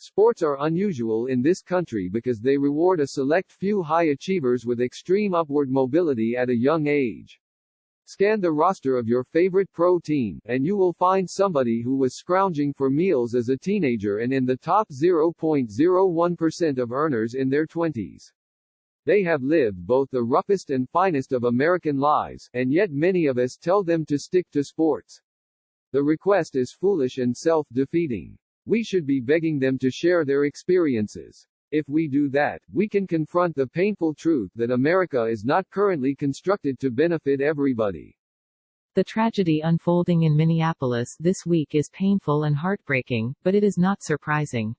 Sports are unusual in this country because they reward a select few high achievers with extreme upward mobility at a young age. Scan the roster of your favorite pro team, and you will find somebody who was scrounging for meals as a teenager and in the top 0.01% of earners in their 20s. They have lived both the roughest and finest of American lives, and yet many of us tell them to stick to sports. The request is foolish and self-defeating. We should be begging them to share their experiences. If we do that, we can confront the painful truth that America is not currently constructed to benefit everybody. The tragedy unfolding in Minneapolis this week is painful and heartbreaking, but it is not surprising.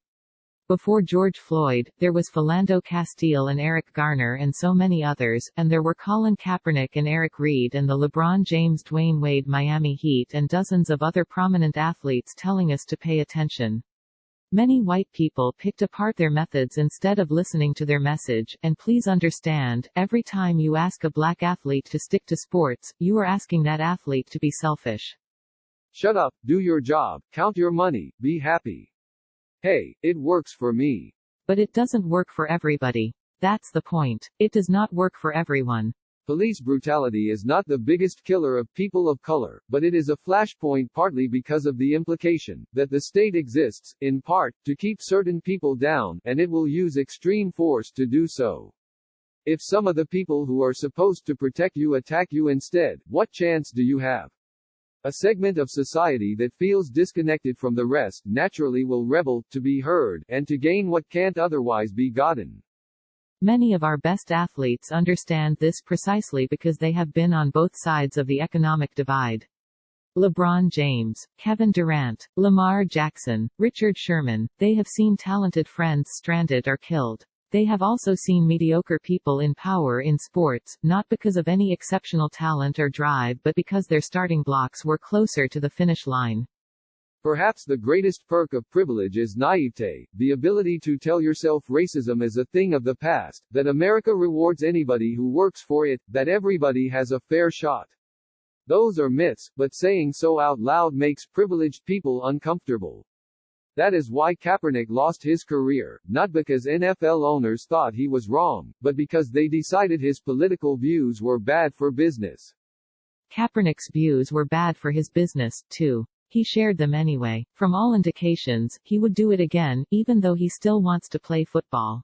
Before George Floyd, there was Philando Castile and Eric Garner and so many others, and there were Colin Kaepernick and Eric Reed and the LeBron James Dwayne Wade Miami Heat and dozens of other prominent athletes telling us to pay attention. Many white people picked apart their methods instead of listening to their message, and please understand, every time you ask a black athlete to stick to sports, you are asking that athlete to be selfish. Shut up, do your job, count your money, be happy. Hey, it works for me. But it doesn't work for everybody. That's the point. It does not work for everyone. Police brutality is not the biggest killer of people of color, but it is a flashpoint partly because of the implication that the state exists, in part, to keep certain people down, and it will use extreme force to do so. If some of the people who are supposed to protect you attack you instead, what chance do you have? A segment of society that feels disconnected from the rest naturally will rebel, to be heard, and to gain what can't otherwise be gotten. Many of our best athletes understand this precisely because they have been on both sides of the economic divide. LeBron James, Kevin Durant, Lamar Jackson, Richard Sherman, they have seen talented friends stranded or killed. They have also seen mediocre people in power in sports, not because of any exceptional talent or drive but because their starting blocks were closer to the finish line. Perhaps the greatest perk of privilege is naivete, the ability to tell yourself racism is a thing of the past, that America rewards anybody who works for it, that everybody has a fair shot. Those are myths, but saying so out loud makes privileged people uncomfortable. That is why Kaepernick lost his career, not because NFL owners thought he was wrong, but because they decided his political views were bad for business. Kaepernick's views were bad for his business, too. He shared them anyway. From all indications, he would do it again, even though he still wants to play football.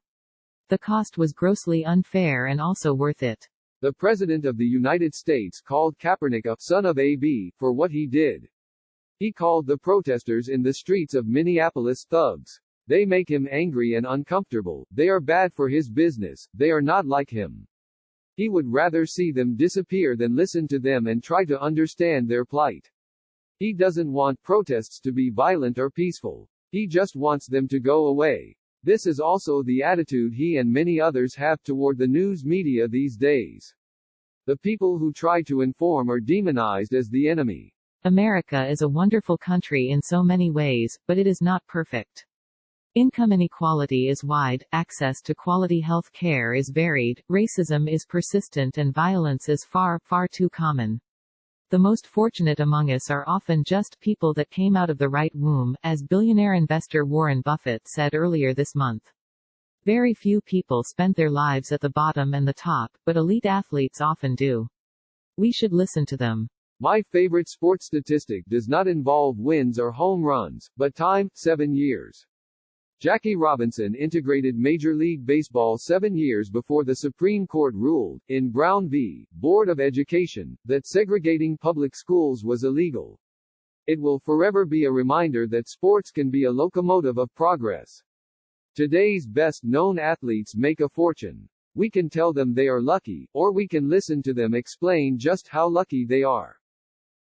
The cost was grossly unfair and also worth it. The President of the United States called Kaepernick a son of AB for what he did. He called the protesters in the streets of Minneapolis thugs. They make him angry and uncomfortable, they are bad for his business, they are not like him. He would rather see them disappear than listen to them and try to understand their plight. He doesn't want protests to be violent or peaceful. He just wants them to go away. This is also the attitude he and many others have toward the news media these days. The people who try to inform are demonized as the enemy. America is a wonderful country in so many ways, but it is not perfect. Income inequality is wide, access to quality health care is varied, racism is persistent and violence is far, far too common. The most fortunate among us are often just people that came out of the right womb, as billionaire investor Warren Buffett said earlier this month. Very few people spent their lives at the bottom and the top, but elite athletes often do. We should listen to them. My favorite sports statistic does not involve wins or home runs, but time, 7 years. Jackie Robinson integrated Major League Baseball 7 years before the Supreme Court ruled, in Brown v. Board of Education, that segregating public schools was illegal. It will forever be a reminder that sports can be a locomotive of progress. Today's best-known athletes make a fortune. We can tell them they are lucky, or we can listen to them explain just how lucky they are.